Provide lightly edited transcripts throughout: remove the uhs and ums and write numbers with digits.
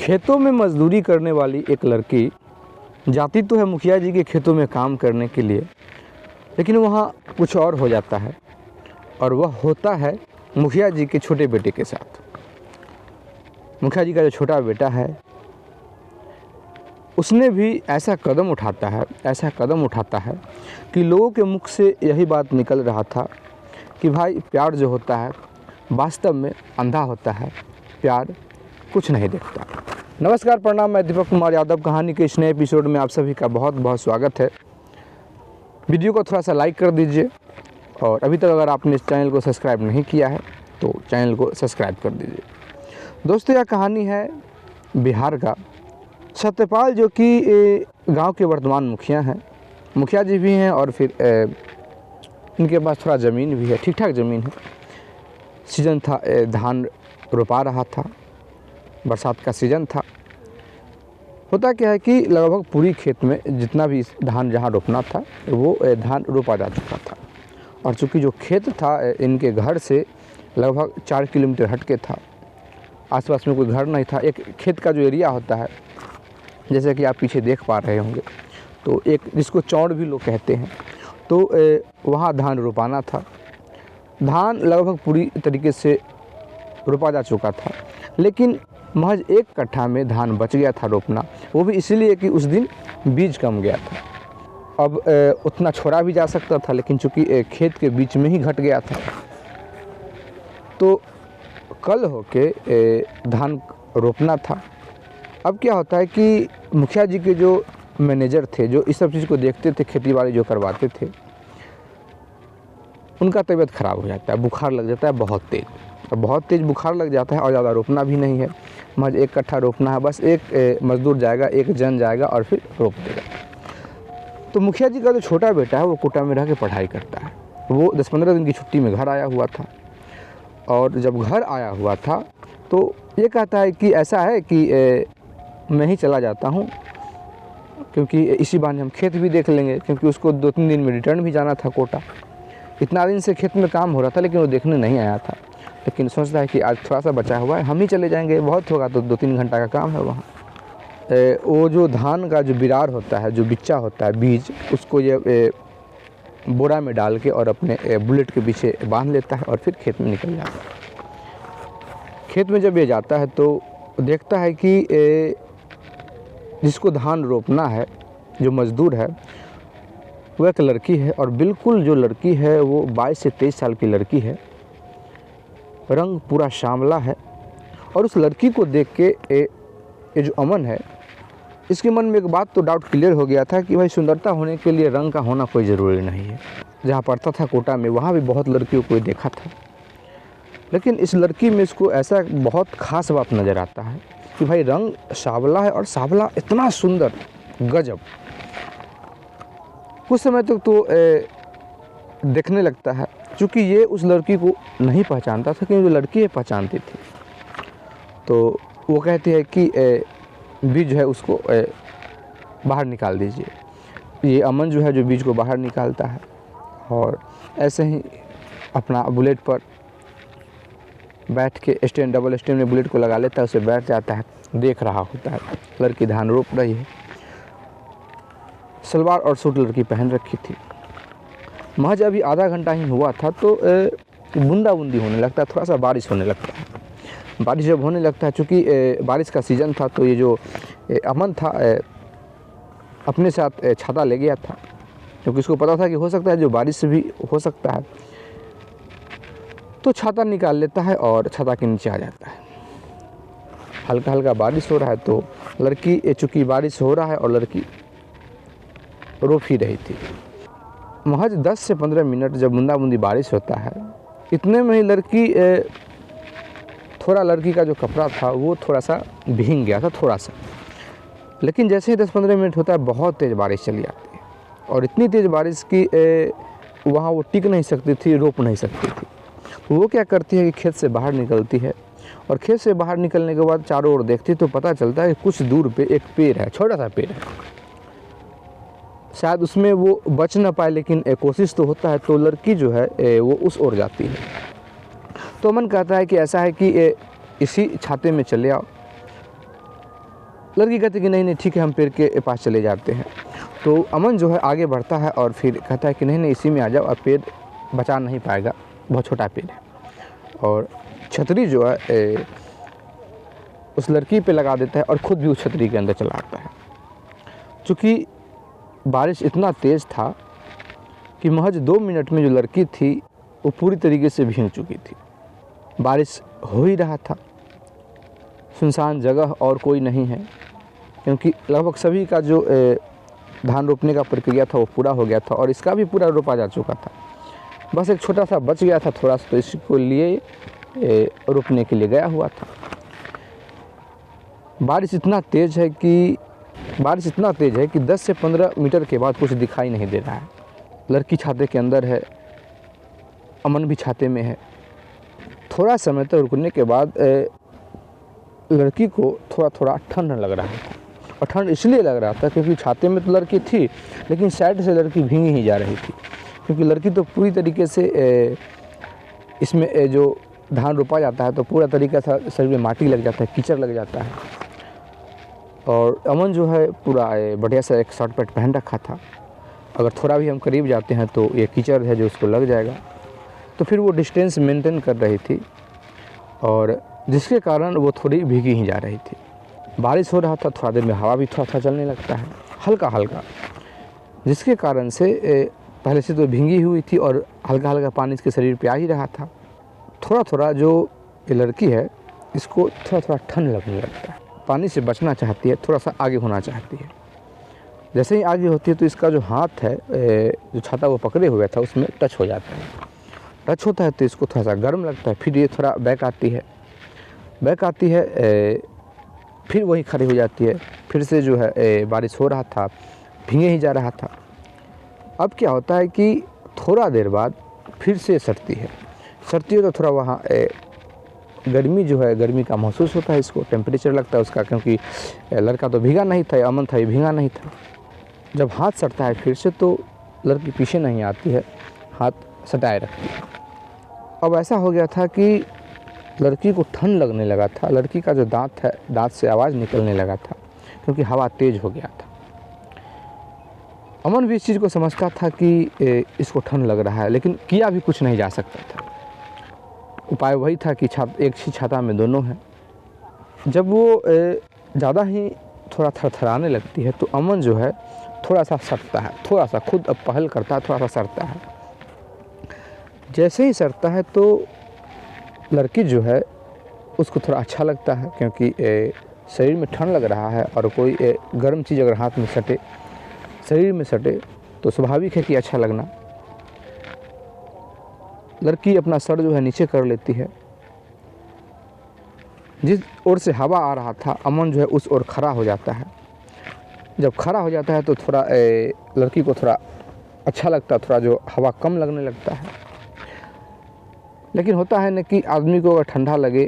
खेतों में मजदूरी करने वाली एक लड़की जाती तो है मुखिया जी के खेतों में काम करने के लिए, लेकिन वहाँ कुछ और हो जाता है और वह होता है मुखिया जी के छोटे बेटे के साथ। मुखिया जी का जो छोटा बेटा है उसने भी ऐसा कदम उठाता है कि लोगों के मुख से यही बात निकल रहा था कि भाई प्यार जो होता है वास्तव में अंधा होता है, प्यार कुछ नहीं देखता। नमस्कार, प्रणाम, मैं दीपक कुमार यादव। कहानी के इस नए एपिसोड में आप सभी का बहुत बहुत स्वागत है। वीडियो को थोड़ा सा लाइक कर दीजिए और अभी तक अगर आपने इस चैनल को सब्सक्राइब नहीं किया है तो चैनल को सब्सक्राइब कर दीजिए। दोस्तों, यह कहानी है बिहार का। सत्यपाल जो कि गांव के वर्तमान मुखिया हैं, मुखिया जी भी हैं और फिर इनके पास थोड़ा ज़मीन भी है, ठीक ठाक ज़मीन है। सीज़न था, धान रोपा रहा था, बरसात का सीज़न था। होता क्या है कि लगभग पूरी खेत में जितना भी धान जहाँ रोपना था वो धान रोपा जा चुका था। और चूँकि जो खेत था इनके घर से लगभग 4 किलोमीटर हट के था, आसपास में कोई घर नहीं था। एक खेत का जो एरिया होता है, जैसे कि आप पीछे देख पा रहे होंगे, तो एक जिसको चौड़ भी लोग कहते हैं, तो वहाँ धान रोपाना था। धान लगभग पूरी तरीके से रोपा जा चुका था, लेकिन महज 1 कट्ठा में धान बच गया था रोपना। वो भी इसलिए कि उस दिन बीज कम गया था। अब उतना छोड़ा भी जा सकता था, लेकिन चूँकि खेत के बीच में ही घट गया था, तो कल होके धान रोपना था। अब क्या होता है कि मुखिया जी के जो मैनेजर थे, जो इस सब चीज़ को देखते थे, खेती बाड़ी जो करवाते थे, उनका तबीयत ख़राब हो जाता है, बुखार लग जाता है बहुत तेज़ बुखार लग जाता है। और ज़्यादा रोपना भी नहीं है, महज 1 कट्ठा रोपना है। बस एक मज़दूर जाएगा, एक जन जाएगा और फिर रोप देगा। तो मुखिया जी का जो छोटा बेटा है वो कोटा में रह के पढ़ाई करता है। वो 10-15 दिन की छुट्टी में घर आया हुआ था, और जब घर आया हुआ था तो ये कहता है कि ऐसा है कि मैं ही चला जाता हूँ, क्योंकि इसी बहाने हम खेत भी देख लेंगे, क्योंकि उसको 2-3 दिन में रिटर्न भी जाना था कोटा। इतना दिन से खेत में काम हो रहा था, लेकिन वो देखने नहीं आया था। लेकिन सोचता है कि आज थोड़ा सा बचा हुआ है, हम ही चले जाएंगे, बहुत होगा तो 2-3 घंटा का काम है वहाँ। वो जो धान का जो बिरार होता है, जो बिच्चा होता है, बीज, उसको ये बोरा में डाल के और अपने बुलेट के पीछे बांध लेता है और फिर खेत में निकल जाता है। खेत में जब ये जाता है तो देखता है कि जिसको धान रोपना है, जो मज़दूर है, वह एक लड़की है। और बिल्कुल जो लड़की है वो 22 से 23 साल की लड़की है, रंग पूरा श्यामला है। और उस लड़की को देख के ये जो अमन है, इसके मन में एक बात तो डाउट क्लियर हो गया था कि भाई सुंदरता होने के लिए रंग का होना कोई ज़रूरी नहीं है। जहाँ पढ़ता था कोटा में, वहाँ भी बहुत लड़कियों को देखा था, लेकिन इस लड़की में इसको ऐसा बहुत ख़ास बात नज़र आता है कि भाई रंग सांवला है, और सांवला इतना सुंदर, गजब। कुछ समय तक तो देखने लगता है, क्योंकि ये उस लड़की को नहीं पहचानता था, क्योंकि जो लड़की है पहचानती थी। तो वो कहती है कि बीज जो है उसको बाहर निकाल दीजिए। ये अमन जो है जो बीज को बाहर निकालता है, और ऐसे ही अपना बुलेट पर बैठ के डबल स्टैंड में बुलेट को लगा लेता है, उसे बैठ जाता है, देख रहा होता है। लड़की धान रोप रही है, सलवार और सूट लड़की पहन रखी थी। महज अभी आधा घंटा ही हुआ था तो बूंदाबूंदी होने लगता है, थोड़ा सा बारिश होने लगता है। बारिश जब होने लगता है, चूँकि बारिश का सीज़न था, तो ये जो अमन था अपने साथ छाता ले गया था, क्योंकि उसको पता था कि हो सकता है जो बारिश भी हो सकता है। तो छाता निकाल लेता है और छाता के नीचे आ जाता है। हल्का हल्का बारिश हो रहा है, तो लड़की, चूँकि बारिश हो रहा है और लड़की रोप ही रही थी। महज 10 से 15 मिनट जब बूंदाबूंदी बारिश होता है, इतने में ही लड़की का जो कपड़ा था वो थोड़ा सा भीग गया था, थोड़ा सा। लेकिन जैसे ही 10-15 मिनट होता है, बहुत तेज़ बारिश चली आती है, और इतनी तेज़ बारिश कि वहाँ वो टिक नहीं सकती थी, रोप नहीं सकती थी। वो क्या करती है कि खेत से बाहर निकलती है, और खेत से बाहर निकलने के बाद चारों ओर देखती तो पता चलता है कि कुछ दूर पे एक पेड़ है, छोटा सा पेड़ है। शायद उसमें वो बच ना पाए, लेकिन कोशिश तो होता है। तो लड़की जो है वो उस ओर जाती है। तो अमन कहता है कि ऐसा है कि इसी छाते में चले आओ, लड़की कहती है कि नहीं नहीं ठीक है, हम पेड़ के पास चले जाते हैं। तो अमन जो है आगे बढ़ता है और फिर कहता है कि नहीं नहीं इसी में आ जाओ, अब पेड़ बचा नहीं पाएगा, बहुत छोटा पेड़ है। और छतरी जो है उस लड़की पे लगा देता है और ख़ुद भी उस छतरी के अंदर चला आता है। चूँकि बारिश इतना तेज़ था कि महज 2 मिनट में जो लड़की थी वो पूरी तरीके से भीग चुकी थी। बारिश हो ही रहा था, सुनसान जगह और कोई नहीं है, क्योंकि लगभग सभी का जो धान रोपने का प्रक्रिया था वो पूरा हो गया था और इसका भी पूरा रोपा जा चुका था। बस एक छोटा सा बच गया था थोड़ा सा, तो इसको लिए रोपने के लिए गया हुआ था। बारिश इतना तेज़ है कि 10 से 15 मीटर के बाद कुछ दिखाई नहीं दे रहा है। लड़की छाते के अंदर है, अमन भी छाते में है। थोड़ा समय तक रुकने के बाद लड़की को थोड़ा थोड़ा ठंड लग रहा था, और ठंड इसलिए लग रहा था क्योंकि छाते में तो लड़की थी लेकिन साइड से लड़की भींगी ही जा रही थी, क्योंकि लड़की तो पूरी तरीके से इसमें जो धान रोपा जाता है तो पूरा तरीके से शरीर में माटी लग जाता है, कीचड़ लग जाता है। और अमन जो है पूरा बढ़िया सा एक शॉर्ट पैंट पहन रखा था, अगर थोड़ा भी हम करीब जाते हैं तो ये कीचड़ है जो उसको लग जाएगा। तो फिर वो डिस्टेंस मेंटेन कर रही थी और जिसके कारण वो थोड़ी भीगी ही जा रही थी। बारिश हो रहा था, थोड़ा देर में हवा भी थोड़ा चलने लगता है हल्का हल्का, जिसके कारण से पहले से तो भीगी हुई थी और हल्का हल्का पानी इसके शरीर पे आ ही रहा था। थोड़ा थोड़ा जो ये लड़की है इसको थोड़ा थोड़ा ठंड लगने लगता है, पानी से बचना चाहती है, थोड़ा सा आगे होना चाहती है। जैसे ही आगे होती है तो इसका जो हाथ है जो छाता वो पकड़े हुए था उसमें टच हो जाता है। टच होता है तो इसको थोड़ा सा गर्म लगता है, फिर ये थोड़ा बैक आती है, फिर वही खड़ी हो जाती है। फिर से जो है बारिश हो रहा था, भीगे ही जा रहा था। अब क्या होता है कि थोड़ा देर बाद फिर से सटती है तो थोड़ा वहाँ गर्मी जो है, गर्मी का महसूस होता है, इसको टेम्परेचर लगता है उसका, क्योंकि लड़का तो भीगा नहीं था, अमन था, ये भीगा नहीं था। जब हाथ सटता है फिर से तो लड़की पीछे नहीं आती है, हाथ सटाए रखती है। अब ऐसा हो गया था कि लड़की को ठंड लगने लगा था, लड़की का जो दांत है, दांत से आवाज़ निकलने लगा था क्योंकि हवा तेज़ हो गया था। अमन भी इस चीज़ को समझता था कि इसको ठंड लग रहा है, लेकिन किया भी कुछ नहीं जा सकता था। उपाय वही था कि एक ही छाता में दोनों हैं। जब वो ज़्यादा ही थोड़ा थरथराने लगती है तो अमन जो है थोड़ा सा सटता है, थोड़ा सा खुद अब पहल करता है, थोड़ा सा सटता है। जैसे ही सटता है तो लड़की जो है उसको थोड़ा अच्छा लगता है, क्योंकि शरीर में ठंड लग रहा है और कोई गर्म चीज़ अगर हाथ में सटे, शरीर में सटे तो स्वाभाविक है कि अच्छा लगना। लड़की अपना सर जो है नीचे कर लेती है। जिस ओर से हवा आ रहा था अमन जो है उस ओर खड़ा हो जाता है। जब खड़ा हो जाता है तो थोड़ा लड़की को थोड़ा अच्छा लगता है, थोड़ा जो हवा कम लगने लगता है। लेकिन होता है ना कि आदमी को अगर ठंडा लगे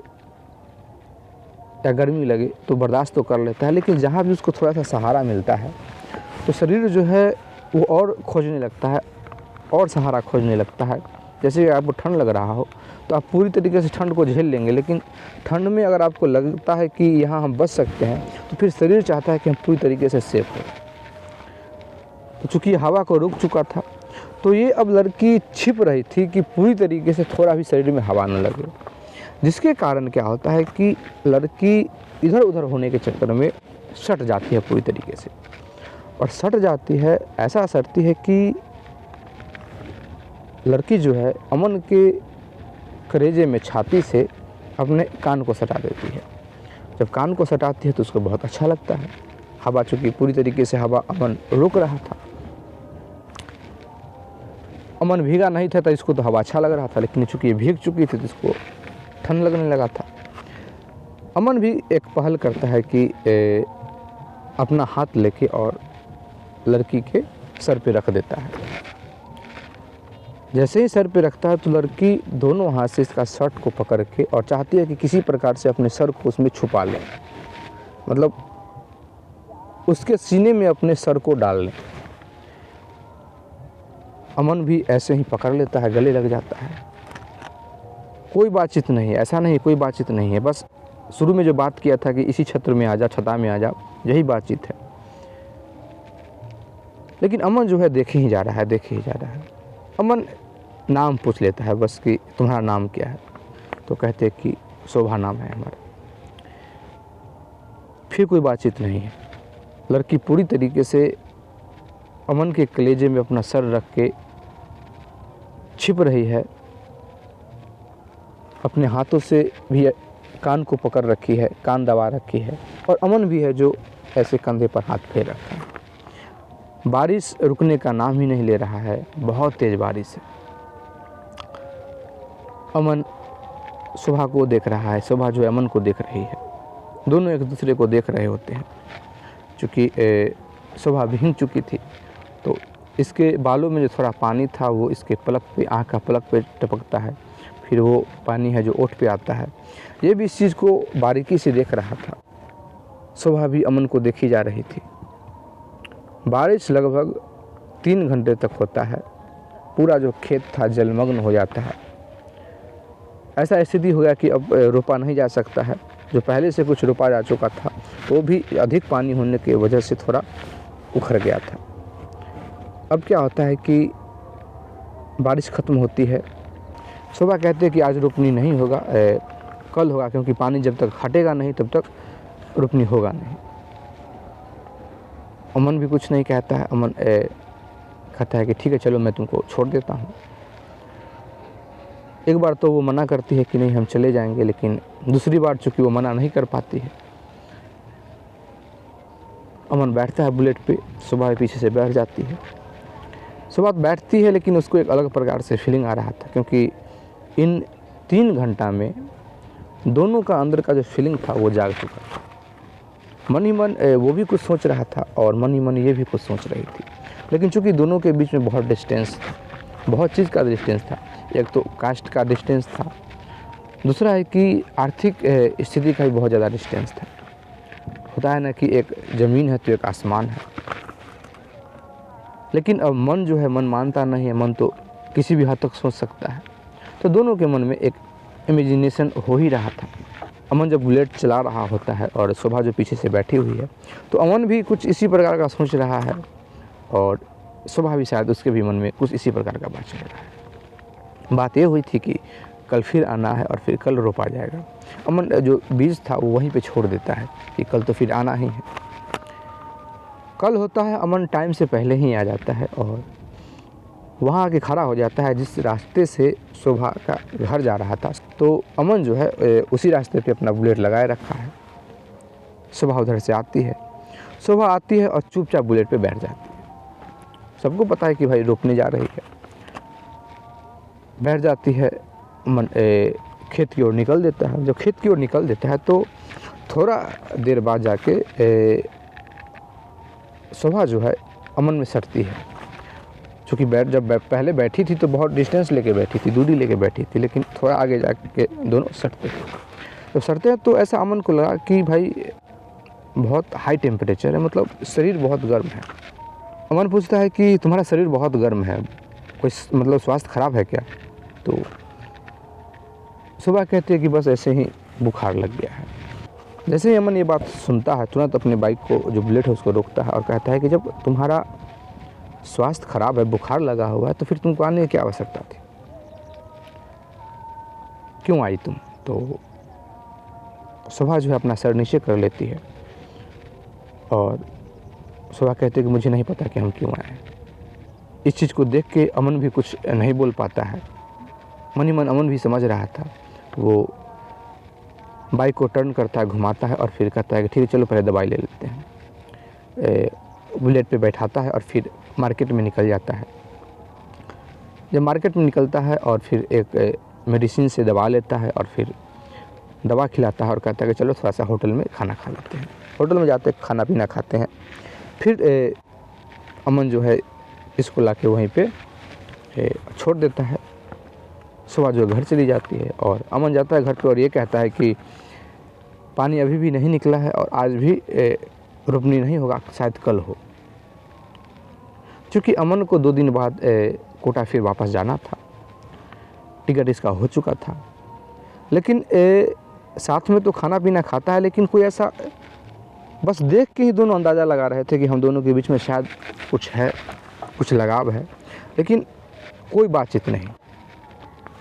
या गर्मी लगे तो बर्दाश्त तो कर लेता है, लेकिन जहाँ भी उसको थोड़ा सा सहारा मिलता है तो शरीर जो है वो और खोजने लगता है, और सहारा खोजने लगता है। जैसे आपको ठंड लग रहा हो तो आप पूरी तरीके से ठंड को झेल लेंगे, लेकिन ठंड में अगर आपको लगता है कि यहाँ हम बच सकते हैं तो फिर शरीर चाहता है कि हम पूरी तरीके से सेफ हो। तो चूँकि हवा को रुक चुका था तो ये अब लड़की छिप रही थी कि पूरी तरीके से थोड़ा भी शरीर में हवा न लगे, जिसके कारण क्या होता है कि लड़की इधर उधर होने के चक्कर में सट जाती है पूरी तरीके से। और सट जाती है, ऐसा सटती है कि लड़की जो है अमन के कलेजे में छाती से अपने कान को सटा देती है। जब कान को सटाती है तो उसको बहुत अच्छा लगता है। हवा, चूँकि पूरी तरीके से हवा अमन रोक रहा था, अमन भीगा नहीं था तो इसको तो हवा अच्छा लग रहा था, लेकिन चूँकि ये भीग चुकी थी तो इसको ठंड लगने लगा था। अमन भी एक पहल करता है कि अपना हाथ लेके और लड़की के सर पे रख देता है। जैसे ही सर पे रखता है तो लड़की दोनों हाथ से इसका शर्ट को पकड़ के और चाहती है कि किसी प्रकार से अपने सर को उसमें छुपा लें, मतलब उसके सीने में अपने सर को डाल लें। अमन भी ऐसे ही पकड़ लेता है, गले लग जाता है। कोई बातचीत नहीं है, ऐसा नहीं कोई बातचीत नहीं है, बस शुरू में जो बात किया था कि इसी क्षेत्र में आ जा, छता में आ जा, यही बातचीत है। लेकिन अमन जो है देखे ही जा रहा है, देखे ही जा रहा है। अमन नाम पूछ लेता है बस कि तुम्हारा नाम क्या है, तो कहते कि शोभा नाम है हमारा। फिर कोई बातचीत नहीं है। लड़की पूरी तरीके से अमन के कलेजे में अपना सर रख के छिप रही है, अपने हाथों से भी कान को पकड़ रखी है, कान दबा रखी है, और अमन भी है जो ऐसे कंधे पर हाथ फेर रखा है। बारिश रुकने का नाम ही नहीं ले रहा है, बहुत तेज़ बारिश है। अमन शोभा को देख रहा है, शोभा जो है अमन को देख रही है। दोनों एक दूसरे को देख रहे होते हैं। चूँकि शोभा भीग चुकी थी तो इसके बालों में जो थोड़ा पानी था वो इसके पलक पे, आँख का पलक पे टपकता है, फिर वो पानी है जो ओठ पे आता है। ये भी इस चीज़ को बारीकी से देख रहा था। शोभा भी अमन को देखी जा रही थी। बारिश लगभग 3 घंटे तक होता है। पूरा जो खेत था जलमग्न हो जाता है। ऐसा स्थिति हो गया कि अब रोपा नहीं जा सकता है। जो पहले से कुछ रोपा जा चुका था वो भी अधिक पानी होने की वजह से थोड़ा उखड़ गया था। अब क्या होता है कि बारिश ख़त्म होती है। शोभा कहते हैं कि आज रोपनी नहीं होगा, कल होगा, क्योंकि पानी जब तक हटेगा नहीं तब तक रोपनी होगा नहीं। अमन भी कुछ नहीं कहता है। अमन कहता है कि ठीक है चलो मैं तुमको छोड़ देता हूँ। एक बार तो वो मना करती है कि नहीं हम चले जाएंगे, लेकिन दूसरी बार चूँकि वो मना नहीं कर पाती है, अमन बैठता है बुलेट पे, शोभा पीछे से बैठ जाती है। शोभा बैठती है लेकिन उसको एक अलग प्रकार से फीलिंग आ रहा था, क्योंकि इन 3 घंटा में दोनों का अंदर का जो फीलिंग था वो जाग चुका था। मन ही मन वो भी कुछ सोच रहा था और मन ही मन ये भी कुछ सोच रही थी। लेकिन चूँकि दोनों के बीच में बहुत डिस्टेंस था, बहुत चीज़ का डिस्टेंस था। एक तो कास्ट का डिस्टेंस था, दूसरा है कि आर्थिक स्थिति का भी बहुत ज़्यादा डिस्टेंस था। होता है ना कि एक ज़मीन है तो एक आसमान है। लेकिन अब मन जो है, मन मानता नहीं है। मन तो किसी भी हद तक सोच सकता है। तो दोनों के मन में एक इमेजिनेशन हो ही रहा था। अमन जब बुलेट चला रहा होता है और शोभा जो पीछे से बैठी हुई है, तो अमन भी कुछ इसी प्रकार का सोच रहा है और शोभा भी शायद उसके भी मन में कुछ इसी प्रकार का बात चल रहा है। बात ये हुई थी कि कल फिर आना है और फिर कल रोपा जाएगा। अमन जो बीज था वो वहीं पे छोड़ देता है कि कल तो फिर आना ही है। कल होता है, अमन टाइम से पहले ही आ जाता है और वहाँ आके खड़ा हो जाता है जिस रास्ते से शोभा का घर जा रहा था। तो अमन जो है उसी रास्ते पे अपना बुलेट लगाए रखा है। शोभा उधर से आती है। शोभा आती है और चुपचाप बुलेट पे बैठ जाती है। सबको पता है कि भाई रोपने जा रही है। बैठ जाती है। अमन खेत की ओर निकल देता है। जब खेत की ओर निकल देता है तो थोड़ा देर बाद जाके शोभा जो है अमन में सटती है। चूँकि जब पहले बैठी थी तो बहुत डिस्टेंस लेके बैठी थी, दूरी लेके बैठी थी, लेकिन थोड़ा आगे जाके दोनों सटते थे। जब सटते हैं तो ऐसा अमन को लगा कि भाई बहुत हाई टेम्परेचर है, मतलब शरीर बहुत गर्म है। अमन पूछता है कि तुम्हारा शरीर बहुत गर्म है, कोई मतलब स्वास्थ्य खराब है क्या? तो शोभा कहती है कि बस ऐसे ही बुखार लग गया है। जैसे ही अमन ये बात सुनता है तुरंत अपने बाइक को, जो बुलेट है उसको रोकता है और कहता है कि जब तुम्हारा स्वास्थ्य खराब है, बुखार लगा हुआ है, तो फिर तुमको आने की क्या आवश्यकता थी? क्यों आई तुम? तो शोभा जो है अपना सर नीचे कर लेती है और शोभा कहते हैं कि मुझे नहीं पता कि हम क्यों आए। इस चीज़ को देख के अमन भी कुछ नहीं बोल पाता है। मन ही मन अमन भी समझ रहा था। वो बाइक को टर्न करता है, घुमाता है और फिर कहता है कि ठीक है चलो पहले दवाई ले लेते हैं। बुलेट पे बैठाता है और फिर मार्केट में निकल जाता है। जब मार्केट में निकलता है और फिर एक मेडिसिन से दवा लेता है और फिर दवा खिलाता है और कहता है कि चलो थोड़ा सा होटल में खाना खा लेते हैं। होटल में जाते खाना पीना खाते हैं। फिर अमन जो है इसको लाके वहीं पे छोड़ देता है। सुबह जो घर चली जाती है और अमन जाता है घर पे और ये कहता है कि पानी अभी भी नहीं निकला है और आज भी रोपनी नहीं होगा, शायद कल हो। क्योंकि अमन को 2 दिन बाद कोटा फिर वापस जाना था, टिकट इसका हो चुका था। लेकिन साथ में तो खाना पीना खाता है, लेकिन कोई ऐसा बस देख के ही दोनों अंदाज़ा लगा रहे थे कि हम दोनों के बीच में शायद कुछ है, कुछ लगाव है, लेकिन कोई बातचीत नहीं।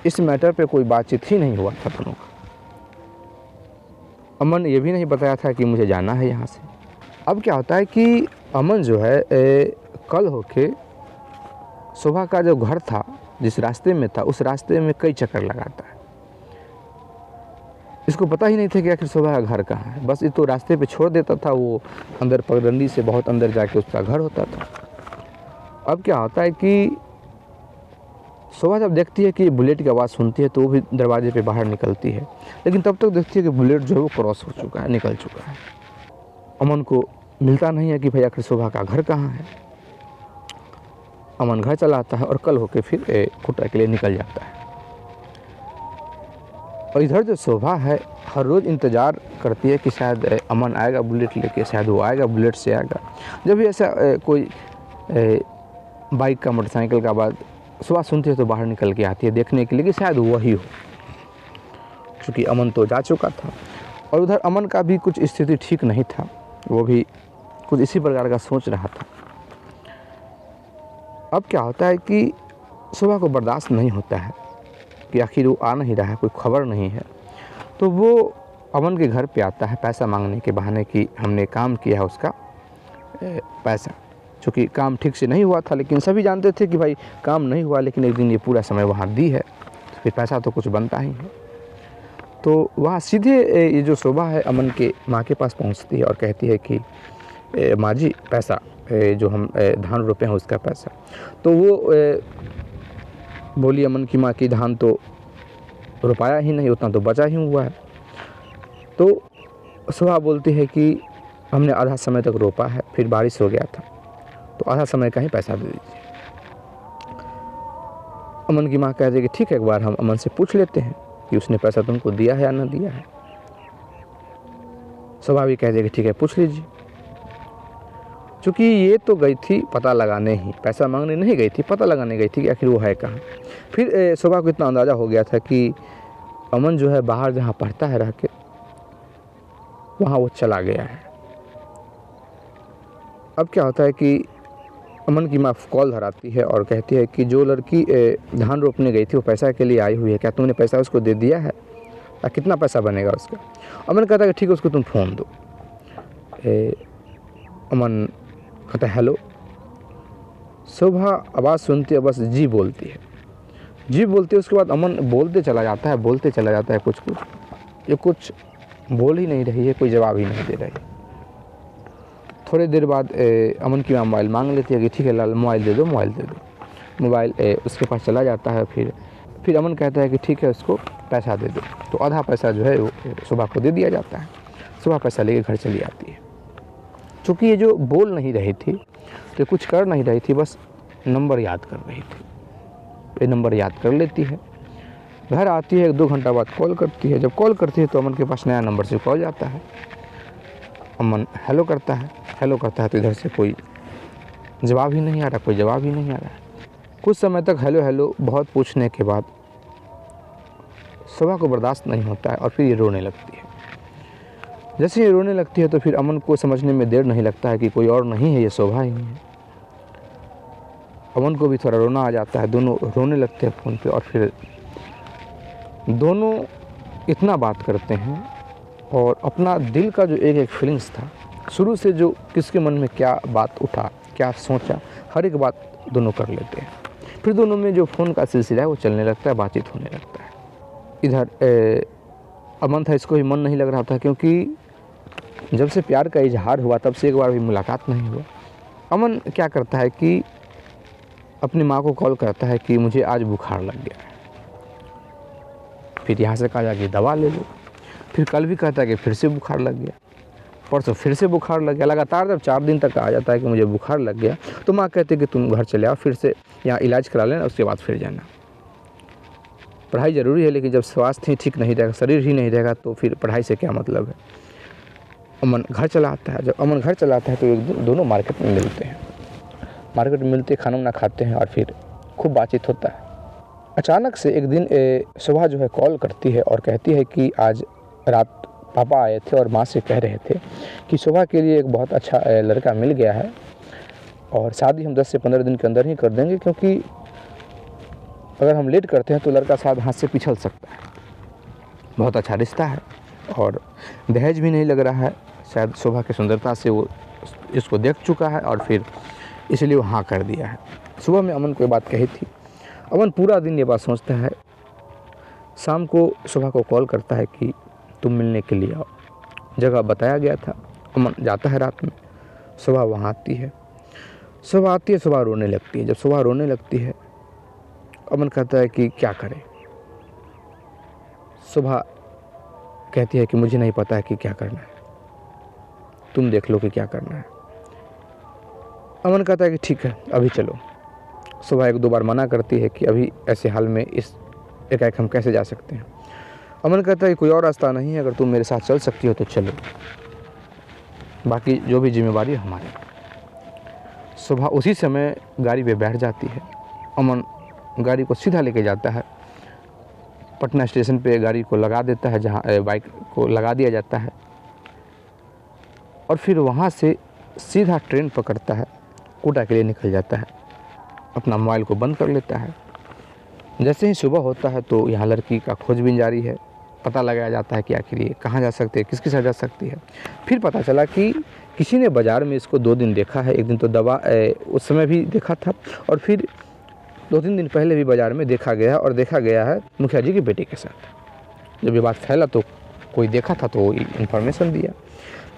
इस मैटर पे कोई बातचीत ही नहीं हुआ था दोनों का। अमन ये भी नहीं बताया था कि मुझे जाना है यहाँ से। अब क्या होता है कि अमन जो है कल होके शोभा का जो घर था, जिस रास्ते में था, उस रास्ते में कई चक्कर लगाता है। इसको पता ही नहीं था कि आखिर शोभा का घर कहाँ है। बस ये तो रास्ते पे छोड़ देता था, वो अंदर पगडंडी से बहुत अंदर जाके उसका घर होता था। अब क्या होता है कि शोभा जब देखती है कि बुलेट की आवाज़ सुनती है तो वो भी दरवाजे पे बाहर निकलती है, लेकिन तब तक देखती है कि बुलेट जो है वो क्रॉस हो चुका है, निकल चुका है। अमन को मिलता नहीं है कि भाई आखिर शोभा का घर कहाँ है। अमन घर चला आता है और कल होके फिर कुटरा के लिए निकल जाता है। और इधर जो शोभा है हर रोज़ इंतज़ार करती है कि शायद अमन आएगा बुलेट लेके, शायद वो आएगा बुलेट से आएगा। जब भी ऐसा कोई बाइक का, मोटरसाइकिल का आवाज़ सुबह सुनती है तो बाहर निकल के आती है देखने के लिए कि शायद वही हो, क्योंकि अमन तो जा चुका था। और उधर अमन का भी कुछ स्थिति ठीक नहीं था, वो भी कुछ इसी प्रकार का सोच रहा था। अब क्या होता है कि सुबह को बर्दाश्त नहीं होता है कि आखिर वो आ नहीं रहा है, कोई खबर नहीं है, तो वो अमन के घर पे आता है पैसा मांगने के बहाने कि हमने काम किया है उसका पैसा, चूँकि काम ठीक से नहीं हुआ था। लेकिन सभी जानते थे कि भाई काम नहीं हुआ, लेकिन एक दिन ये पूरा समय वहाँ दी है, फिर पैसा तो कुछ बनता ही है। तो वहाँ सीधे ये जो शोभा है अमन के माँ के पास पहुँचती है और कहती है कि माँ जी पैसा जो हम धान रोपे हैं उसका पैसा। तो वो बोली अमन की माँ की धान तो रोपाया ही नहीं, उतना तो बचा ही हुआ है। तो शोभा बोलती है कि हमने आधा समय तक रोपा है, फिर बारिश हो गया था, तो आधा समय का ही पैसा दे दीजिए। अमन की माँ कहती है कि ठीक है, एक बार हम अमन से पूछ लेते हैं कि उसने पैसा तुमको दिया है या ना दिया है। शोभा भी कहती है कि ठीक है, पूछ लीजिए। चूँकि ये तो गई थी पता लगाने ही, पैसा मांगने नहीं गई थी, पता लगाने गई थी कि आखिर वो है कहाँ। फिर शोभा को इतना अंदाज़ा हो गया था कि अमन जो है बाहर जहाँ पढ़ता है रह के, वहाँ वो चला गया है। अब क्या होता है कि अमन की माँ कॉल धराती है और कहती है कि जो लड़की धान रोपने गई थी वो पैसा के लिए आई हुई है, क्या तुमने पैसा उसको दे दिया है, या कितना पैसा बनेगा उसका। अमन कहता है कि ठीक है, उसको तुम फ़ोन दो। अमन कहता है हेलो। शोभा आवाज़ सुनती है, बस जी बोलती है, जी बोलती है। उसके बाद अमन बोलते चला जाता है, बोलते चला जाता है कुछ कुछ, ये कुछ बोल ही नहीं रही है, कोई जवाब ही नहीं दे रही। थोड़ी देर बाद अमन की माँ मोबाइल मांग लेती है कि ठीक है लाल मोबाइल दे दो, मोबाइल दे दो। मोबाइल उसके पास चला जाता है। फिर अमन कहता है कि ठीक है, उसको पैसा दे दो। तो आधा पैसा जो है वो शोभा को दे दिया जाता है। शोभा पैसा लेके घर चली आती है। चूँकि ये जो बोल नहीं रही थी तो कुछ कर नहीं रही थी, बस नंबर याद कर रही थी। ये नंबर याद कर लेती है, घर आती है, 1-2 घंटा बाद कॉल करती है। जब कॉल करती है तो अमन के पास नया नंबर से कॉल जाता है। अमन हेलो करता है, हेलो करता है तो इधर से कोई जवाब ही नहीं आ रहा, कोई जवाब ही नहीं आ रहा है। कुछ समय तक हेलो हेलो बहुत पूछने के बाद शोभा को बर्दाश्त नहीं होता है और फिर ये रोने लगती है। जैसे ये रोने लगती है तो फिर अमन को समझने में देर नहीं लगता है कि कोई और नहीं है, ये शोभा ही है। अमन को भी थोड़ा रोना आ जाता है, दोनों रोने लगते हैं फ़ोन पे और फिर दोनों इतना बात करते हैं और अपना दिल का जो एक एक फीलिंग्स था, शुरू से जो किसके मन में क्या बात उठा, क्या सोचा, हर एक बात दोनों कर लेते हैं। फिर दोनों में जो फ़ोन का सिलसिला है वो चलने लगता है, बातचीत होने लगता है। इधर अमन था, इसको भी मन नहीं लग रहा था, क्योंकि जब से प्यार का इजहार हुआ तब से एक बार भी मुलाकात नहीं हुआ। अमन क्या करता है कि अपनी माँ को कॉल करता है कि मुझे आज बुखार लग गया है। फिर यहाँ से कहा जा कि दवा ले लो। फिर कल भी कहता है कि फिर से बुखार लग गया, परसों फिर से बुखार लग गया। लगातार जब 4 दिन तक आ जाता है कि मुझे बुखार लग गया, तो माँ कहती है कि तुम घर चले आओ, फिर से यहाँ इलाज करा लेना, उसके बाद फिर जाना। पढ़ाई ज़रूरी है, लेकिन जब स्वास्थ्य ही ठीक नहीं रहेगा, शरीर ही नहीं रहेगा, तो फिर पढ़ाई से क्या मतलब है। अमन घर चला आता है। जब अमन घर चला आता है तो एक दिन दोनों मार्केट में मिलते हैं। मार्केट में मिलते, खाना वाना खाते हैं और फिर खूब बातचीत होता है। अचानक से एक दिन शोभा जो है कॉल करती है और कहती है कि आज रात पापा आए थे और माँ से कह रहे थे कि शोभा के लिए एक बहुत अच्छा लड़का मिल गया है और शादी हम 10 से 15 दिन के अंदर ही कर देंगे, क्योंकि अगर हम लेट करते हैं तो लड़का शायद हाथ से पिछल सकता है। बहुत अच्छा रिश्ता है और दहेज भी नहीं लग रहा है, शायद शोभा की सुंदरता से वो इसको देख चुका है और फिर इसलिए वो हाँ कर दिया है। सुबह में अमन को ये बात कही थी। अमन पूरा दिन ये बात सोचता है। शाम को शोभा को कॉल करता है कि तुम मिलने के लिए आओ। जगह बताया गया था। अमन जाता है रात में। शोभा वहाँ आती है। शोभा आती है, शोभा रोने लगती है। जब शोभा रोने लगती है, अमन कहता है कि क्या करें। शोभा कहती है कि मुझे नहीं पता है कि क्या करना है, तुम देख लो कि क्या करना है। अमन कहता है कि ठीक है, अभी चलो। शोभा 1-2 बार मना करती है कि अभी ऐसे हाल में इस एकाएक हम कैसे जा सकते हैं। अमन कहता है कि कोई और रास्ता नहीं है, अगर तुम मेरे साथ चल सकती हो तो चलो, बाकी जो भी जिम्मेवारी है हमारी। शोभा उसी समय गाड़ी पे बैठ जाती है। अमन गाड़ी को सीधा लेके जाता है पटना स्टेशन पे, गाड़ी को लगा देता है जहाँ बाइक को लगा दिया जाता है और फिर वहाँ से सीधा ट्रेन पकड़ता है, कोटा के लिए निकल जाता है। अपना मोबाइल को बंद कर लेता है। जैसे ही सुबह होता है तो यहाँ लड़की का खोजबीन जारी है। पता लगाया जाता है कि आखिर ये कहाँ जा सकती है, किसके साथ जा सकती है। फिर पता चला कि किसी ने बाज़ार में इसको 2 दिन देखा है। एक दिन तो दवा उस समय भी देखा था और फिर 2-3 दिन पहले भी बाज़ार में देखा गया और देखा गया है मुखिया जी के बेटे के साथ। जब ये बात फैला तो कोई देखा था तो इन्फॉर्मेशन दिया।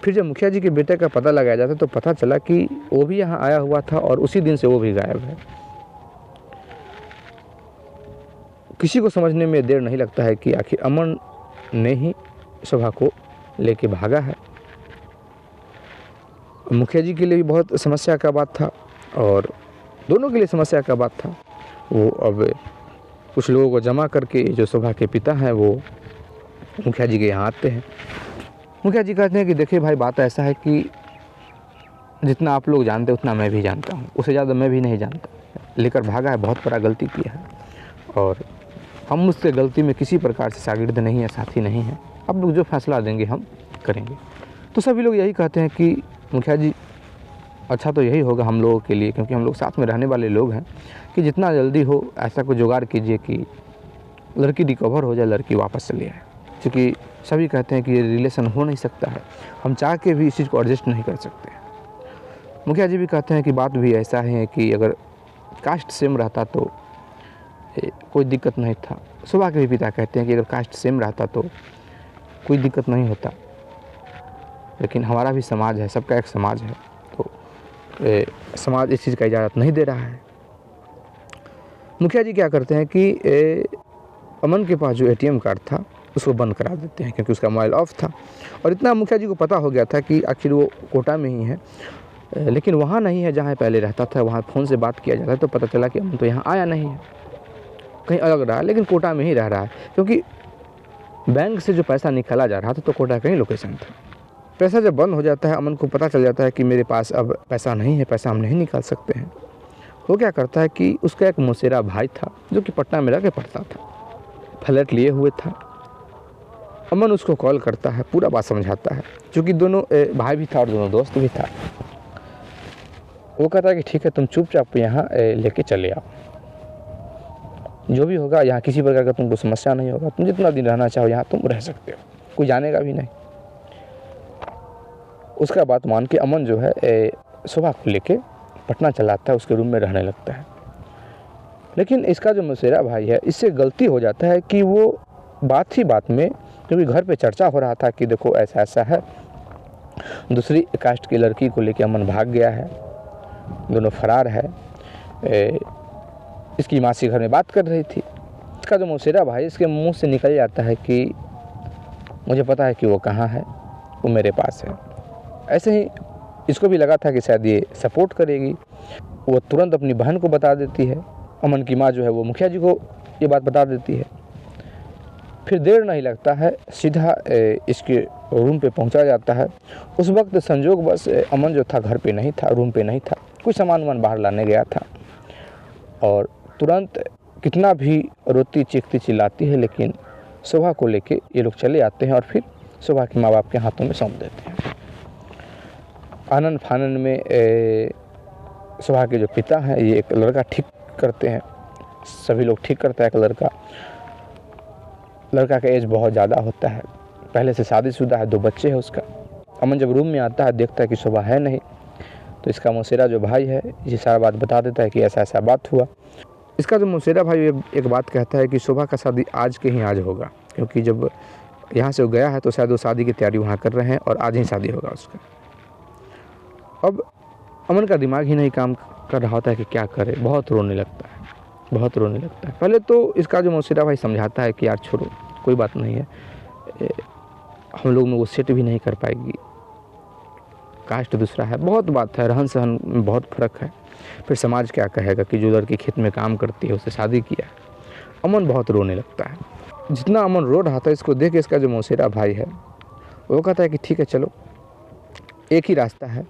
फिर जब मुखिया जी के बेटे का पता लगाया जाता तो पता चला कि वो भी यहाँ आया हुआ था और उसी दिन से वो भी गायब है। किसी को समझने में देर नहीं लगता है कि आखिर अमन ने ही शोभा को लेके भागा है। मुखिया जी के लिए भी बहुत समस्या का बात था और दोनों के लिए समस्या का बात था। वो अब कुछ लोगों को जमा करके, जो शोभा के पिता हैं वो मुखिया जी के यहाँ आते हैं। मुखिया जी कहते हैं कि देखिए भाई, बात ऐसा है कि जितना आप लोग जानते हैं उतना मैं भी जानता हूँ, उससे ज़्यादा मैं भी नहीं जानता। लेकर भागा है, बहुत बड़ा गलती किया है और हम उससे गलती में किसी प्रकार से शागिर्द नहीं है, साथी नहीं है। आप लोग जो फैसला देंगे हम करेंगे। तो सभी लोग यही कहते हैं कि मुखिया जी, अच्छा तो यही होगा हम लोगों के लिए, क्योंकि हम लोग साथ में रहने वाले लोग हैं, कि जितना जल्दी हो ऐसा कोई जुगाड़ कीजिए कि लड़की रिकवर हो जाए, लड़की वापस चली आए। क्योंकि सभी कहते हैं कि ये रिलेशन हो नहीं सकता है, हम चाह के भी इस चीज़ को एडजस्ट नहीं कर सकते। मुखिया जी भी कहते हैं कि बात भी ऐसा है कि अगर कास्ट सेम रहता तो कोई दिक्कत नहीं था। शोभा के भी पिता कहते हैं कि अगर कास्ट सेम रहता तो कोई दिक्कत नहीं होता, लेकिन हमारा भी समाज है, सबका एक समाज है, तो समाज इस चीज़ का इजाज़त नहीं दे रहा है। मुखिया जी क्या करते हैं कि अमन के पास जो ATM कार्ड था उसको बंद करा देते हैं, क्योंकि उसका मोबाइल ऑफ था और इतना मुखिया जी को पता हो गया था कि आखिर वो कोटा में ही है, लेकिन वहाँ नहीं है जहाँ पहले रहता था। वहाँ फ़ोन से बात किया जाता है तो पता चला कि अमन तो यहाँ आया नहीं है, कहीं अलग रहा, लेकिन कोटा में ही रह रहा है, क्योंकि बैंक से जो पैसा निकाला जा रहा था तो कोटा का ही लोकेशन था। पैसा जब बंद हो जाता है, अमन को पता चल जाता है कि मेरे पास अब पैसा नहीं है, पैसा हम नहीं निकाल सकते हैं। वो क्या करता है कि उसका एक मौसेरा भाई था जो कि पटना में रह के पढ़ता था, फ्लैट लिए हुए था। अमन उसको कॉल करता है, पूरा बात समझाता है, क्योंकि दोनों भाई भी था और दोनों दोस्त भी था। वो कहता है कि ठीक है, तुम चुपचाप यहाँ लेके चले आओ, जो भी होगा यहाँ किसी प्रकार का तुमको समस्या नहीं होगा, तुम जितना दिन रहना चाहो यहाँ तुम रह सकते हो, कोई जानेगा भी नहीं। उसका बात मान के अमन जो है शोभा को लेके पटना चलाता है, उसके रूम में रहने लगता है। लेकिन इसका जो मौसेरा भाई है, इससे गलती हो जाता है कि वो बात ही बात में, क्योंकि घर पे चर्चा हो रहा था कि देखो ऐसा ऐसा है, दूसरी कास्ट की लड़की को लेके अमन भाग गया है, दोनों फरार है, इसकी मासी घर में बात कर रही थी। इसका जो मौसेरा भाई, इसके मुंह से निकल जाता है कि मुझे पता है कि वो कहाँ है, वो मेरे पास है। ऐसे ही इसको भी लगा था कि शायद ये सपोर्ट करेगी। वो तुरंत अपनी बहन को बता देती है। अमन की माँ जो है वो मुखिया जी को ये बात बता देती है। फिर देर नहीं लगता है, सीधा इसके रूम पे पहुंचा जाता है। उस वक्त संजोग बस अमन जो था घर पे नहीं था, रूम पे नहीं था, कुछ सामान बाहर लाने गया था और तुरंत कितना भी रोती चीखती चिल्लाती है, लेकिन शोभा को लेके ये लोग चले आते हैं और फिर शोभा के माँ बाप के हाथों में सौंप देते हैं। आनन फानन में शोभा के जो पिता हैं ये एक लड़का ठीक करते हैं, सभी लोग ठीक करता है एक लड़का का एज बहुत ज़्यादा होता है, पहले से शादीशुदा है, 2 बच्चे हैं उसका। अमन जब रूम में आता है देखता है कि शोभा है नहीं, तो इसका मौसेरा जो भाई है ये सारा बात बता देता है कि ऐसा ऐसा बात हुआ। इसका जो मौसेरा भाई एक बात कहता है कि शोभा का शादी आज के ही आज होगा, क्योंकि जब यहाँ से वो गया है तो शायद वो शादी की तैयारी वहाँ कर रहे हैं और आज ही शादी होगा उसका। अब अमन का दिमाग ही नहीं काम कर रहा होता है कि क्या करे, बहुत रोने लगता है। पहले तो इसका जो मौसेरा भाई समझाता है कि यार छोड़ो, कोई बात नहीं है, हम लोग में वो सेट भी नहीं कर पाएगी, कास्ट दूसरा है, बहुत बात है, रहन सहन में बहुत फ़र्क है, फिर समाज क्या कहेगा कि जो लड़की खेत में काम करती है उससे शादी किया है। अमन बहुत रोने लगता है। जितना अमन रो रहा था इसको देख के इसका जो मौसेरा भाई है वो कहता है कि ठीक है चलो, एक ही रास्ता है,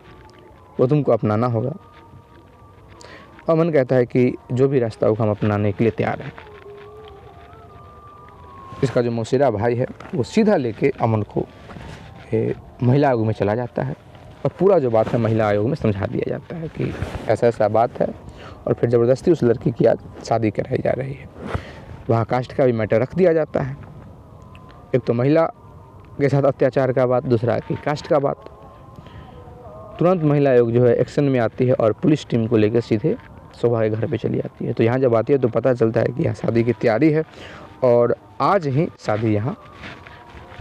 वो तुमको अपनाना होगा। अमन कहता है कि जो भी रास्ता होगा हम अपनाने के लिए तैयार हैं। इसका जो मौसेरा भाई है वो सीधा लेके अमन को महिला आयोग में चला जाता है और पूरा जो बात है महिला आयोग में समझा दिया जाता है कि ऐसा ऐसा बात है, और फिर ज़बरदस्ती उस लड़की की आज शादी कराई जा रही है। वहाँ कास्ट का भी मैटर रख दिया जाता है, एक तो महिला के साथ अत्याचार का बात, दूसरा की कास्ट का बात। तुरंत महिला आयोग जो है एक्शन में आती है और पुलिस टीम को लेकर सीधे शोभा के घर पे चली आती है। तो यहाँ जब आती है तो पता चलता है कि यहाँ शादी की तैयारी है और आज ही शादी यहाँ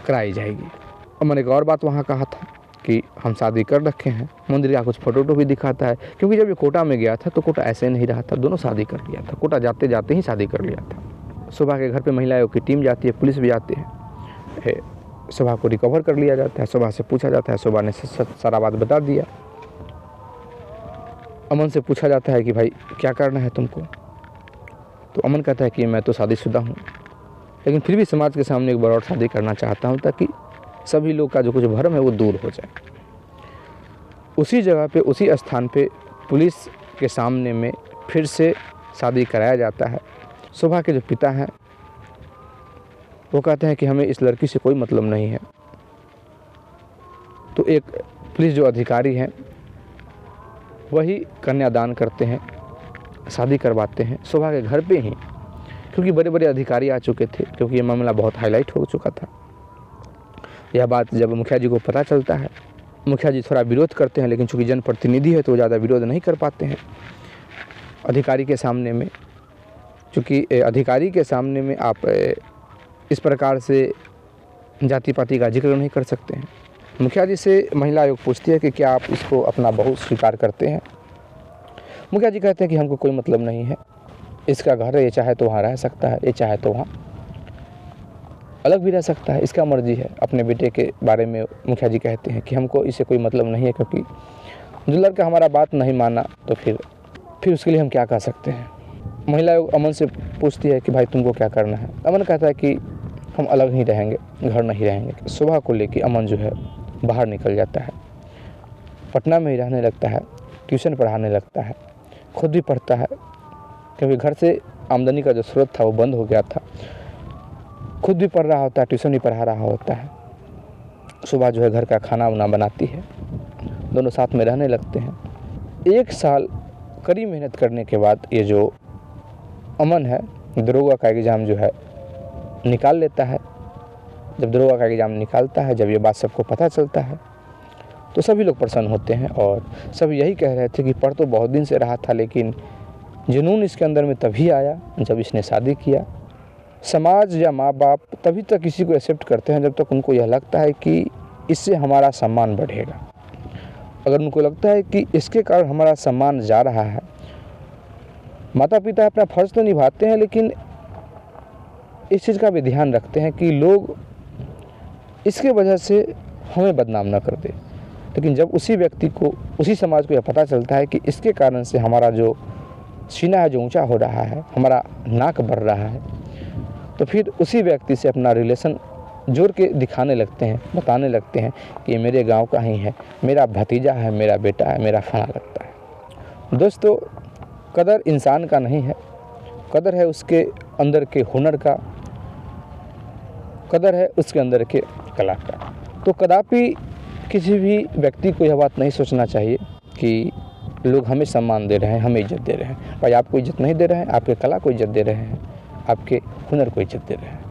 कराई जाएगी। और मैंने एक और बात वहाँ कहा था कि हम शादी कर रखे हैं, मंदिर का कुछ फोटो भी दिखाता है, क्योंकि जब ये कोटा में गया था तो कोटा ऐसे नहीं रहा था, दोनों शादी कर लिया था, कोटा जाते जाते ही शादी कर लिया था। शोभा के घर पे महिला आयोग की टीम जाती है, पुलिस भी आती है, शोभा को रिकवर कर लिया जाता है, शोभा से पूछा जाता है, शोभा ने सारा बात बता दिया। अमन से पूछा जाता है कि भाई क्या करना है तुमको, तो अमन कहता है कि मैं तो शादीशुदा हूँ, लेकिन फिर भी समाज के सामने एक बार और शादी करना चाहता हूँ ताकि सभी लोग का जो कुछ भ्रम है वो दूर हो जाए। उसी जगह पे, उसी स्थान पे पुलिस के सामने में फिर से शादी कराया जाता है। शोभा के जो पिता हैं वो कहते हैं कि हमें इस लड़की से कोई मतलब नहीं है। तो एक पुलिस जो अधिकारी हैं वही कन्यादान करते हैं, शादी करवाते हैं शोभा के घर पे ही, क्योंकि बड़े बड़े अधिकारी आ चुके थे, क्योंकि ये मामला बहुत हाईलाइट हो चुका था। यह बात जब मुखिया जी को पता चलता है, मुखिया जी थोड़ा विरोध करते हैं, लेकिन चूँकि जनप्रतिनिधि है तो ज़्यादा विरोध नहीं कर पाते हैं अधिकारी के सामने में, चूँकि अधिकारी के सामने में आप इस प्रकार से जाति पाति का जिक्र नहीं कर सकते हैं। मुखिया जी से महिला आयोग पूछती है कि क्या आप इसको अपना बहू स्वीकार करते हैं। मुखिया जी कहते हैं कि हमको कोई मतलब नहीं है, इसका घर है, ये चाहे तो वहाँ रह सकता है, ये चाहे तो वहाँ अलग भी रह सकता है, इसका मर्जी है। अपने बेटे के बारे में मुखिया जी कहते हैं कि हमको इससे कोई मतलब नहीं है, क्योंकि जो लड़का हमारा बात नहीं माना तो फिर उसके लिए हम क्या कर सकते हैं। महिला आयोग अमन से पूछती है कि भाई तुमको क्या करना है। अमन कहता है कि हम अलग ही रहेंगे, घर नहीं रहेंगे। सुबह को लेकर अमन जो है बाहर निकल जाता है, पटना में ही रहने लगता है, ट्यूशन पढ़ाने लगता है, खुद भी पढ़ता है, क्योंकि घर से आमदनी का जो स्रोत था वो बंद हो गया था। खुद भी पढ़ रहा होता है, ट्यूशन भी पढ़ा रहा होता है। सुबह जो है घर का खाना वाना बनाती है, दोनों साथ में रहने लगते हैं। 1 साल कड़ी मेहनत करने के बाद ये जो अमन है दरोगा का एग्ज़ाम जो है निकाल लेता है। जब दरोगा का एग्ज़ाम निकालता है, जब ये बात सबको पता चलता है तो सभी लोग प्रसन्न होते हैं और सब यही कह रहे थे कि पढ़ तो बहुत दिन से रहा था, लेकिन जुनून इसके अंदर में तभी आया जब इसने शादी किया। समाज या माँ बाप तभी तक किसी को एक्सेप्ट करते हैं जब तक उनको यह लगता है कि इससे हमारा सम्मान बढ़ेगा। अगर उनको लगता है कि इसके कारण हमारा सम्मान जा रहा है, माता पिता अपना फर्ज तो निभाते हैं, लेकिन इस चीज़ का भी ध्यान रखते हैं कि लोग इसके वजह से हमें बदनाम ना कर दे। लेकिन जब उसी व्यक्ति को, उसी समाज को यह पता चलता है कि इसके कारण से हमारा जो सीना है जो ऊंचा हो रहा है, हमारा नाक बढ़ रहा है, तो फिर उसी व्यक्ति से अपना रिलेशन जोड़ के दिखाने लगते हैं, बताने लगते हैं कि ये मेरे गांव का ही है, मेरा भतीजा है, मेरा बेटा है, मेरा फला लगता है। दोस्तों, कदर इंसान का नहीं है, कदर है उसके अंदर के हुनर का, कदर है उसके अंदर के कला का। तो कदापि किसी भी व्यक्ति को यह बात नहीं सोचना चाहिए कि लोग हमें सम्मान दे रहे हैं, हमें इज्जत दे रहे हैं। भाई आपको इज्जत नहीं दे रहे हैं, आपके कला को इज्जत दे रहे हैं, आपके हुनर को इज्जत दे रहे हैं।